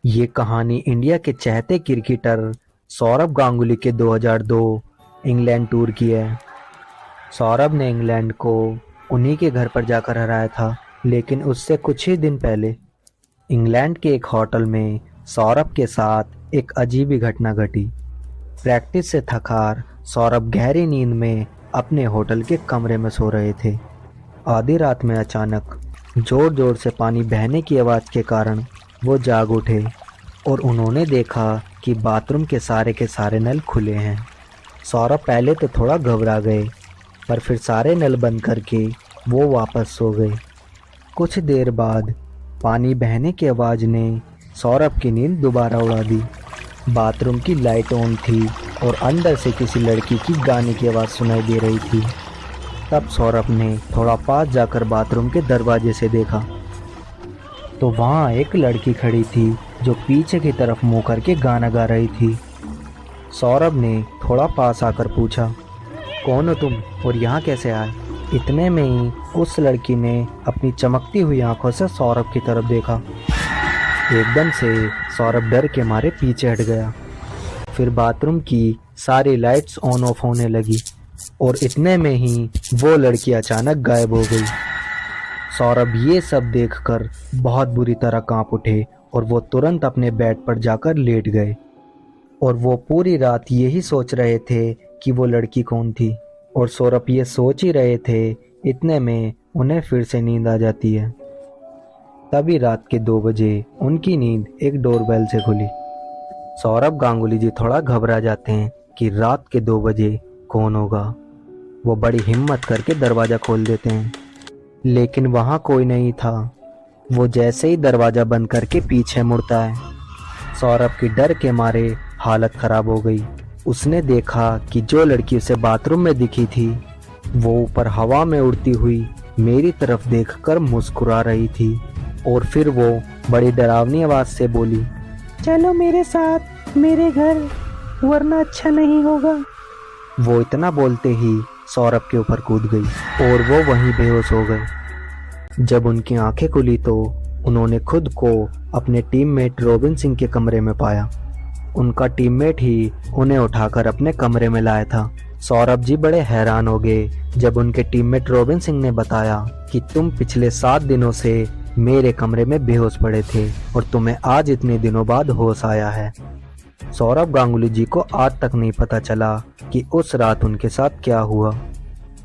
ये कहानी इंडिया के चहेते क्रिकेटर सौरभ गांगुली के 2002 इंग्लैंड टूर की है। सौरभ ने इंग्लैंड को उन्हीं के घर पर जाकर हराया था, लेकिन उससे कुछ ही दिन पहले इंग्लैंड के एक होटल में सौरभ के साथ एक अजीब ही घटना घटी। प्रैक्टिस से थकार सौरभ गहरी नींद में अपने होटल के कमरे में सो रहे थे। आधी रात में अचानक जोर जोर से पानी बहने की आवाज़ के कारण वो जाग उठे और उन्होंने देखा कि बाथरूम के सारे नल खुले हैं। सौरभ पहले तो थोड़ा घबरा गए, पर फिर सारे नल बंद करके वो वापस सो गए। कुछ देर बाद पानी बहने की आवाज़ ने सौरभ की नींद दोबारा उड़ा दी। बाथरूम की लाइट ऑन थी और अंदर से किसी लड़की की गाने की आवाज़ सुनाई दे रही थी। तब सौरभ ने थोड़ा पास जाकर बाथरूम के दरवाजे से देखा तो वहाँ एक लड़की खड़ी थी जो पीछे की तरफ मुँह करके गाना गा रही थी। सौरभ ने थोड़ा पास आकर पूछा, कौन हो तुम और यहाँ कैसे आए? इतने में ही उस लड़की ने अपनी चमकती हुई आंखों से सौरभ की तरफ देखा। एकदम से सौरभ डर के मारे पीछे हट गया। फिर बाथरूम की सारी लाइट्स ऑन ऑफ होने लगी और इतने में ही वो लड़की अचानक गायब हो गई। सौरभ ये सब देखकर बहुत बुरी तरह कांप उठे और वो तुरंत अपने बेड पर जाकर लेट गए। और वो पूरी रात यही सोच रहे थे कि वो लड़की कौन थी। और सौरभ ये सोच ही रहे थे, इतने में उन्हें फिर से नींद आ जाती है। तभी रात के 2 बजे उनकी नींद एक डोरबेल से खुली। सौरभ गांगुली जी थोड़ा घबरा जाते हैं कि रात के 2 बजे कौन होगा। वो बड़ी हिम्मत करके दरवाज़ा खोल देते हैं, लेकिन वहाँ कोई नहीं था। वो जैसे ही दरवाज़ा बंद करके पीछे मुड़ता है, सौरभ की डर के मारे हालत ख़राब हो गई। उसने देखा कि जो लड़की उसे बाथरूम में दिखी थी वो ऊपर हवा में उड़ती हुई मेरी तरफ देखकर मुस्कुरा रही थी। और फिर वो बड़ी डरावनी आवाज़ से बोली, चलो मेरे साथ मेरे घर, वरना अच्छा नहीं होगा। वो इतना बोलते ही सौरभ के ऊपर कूद गई और वो वहीं बेहोश हो गए। जब उनकी आंखें खुली तो उन्होंने खुद को अपने टीममेट रॉबिन सिंह के कमरे में पाया। उनका टीममेट ही उन्हें उठाकर अपने कमरे में लाया था। सौरभ जी बड़े हैरान हो गए जब उनके टीममेट रॉबिन सिंह ने बताया कि तुम पिछले 7 दिनों से मेरे कमरे में बेहोश पड़े थे और तुम्हें आज इतने दिनों बाद होश आया है। सौरभ गांगुली जी को आज तक नहीं पता चला कि उस रात उनके साथ क्या हुआ।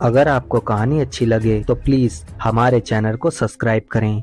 अगर आपको कहानी अच्छी लगे तो प्लीज़ हमारे चैनल को सब्सक्राइब करें।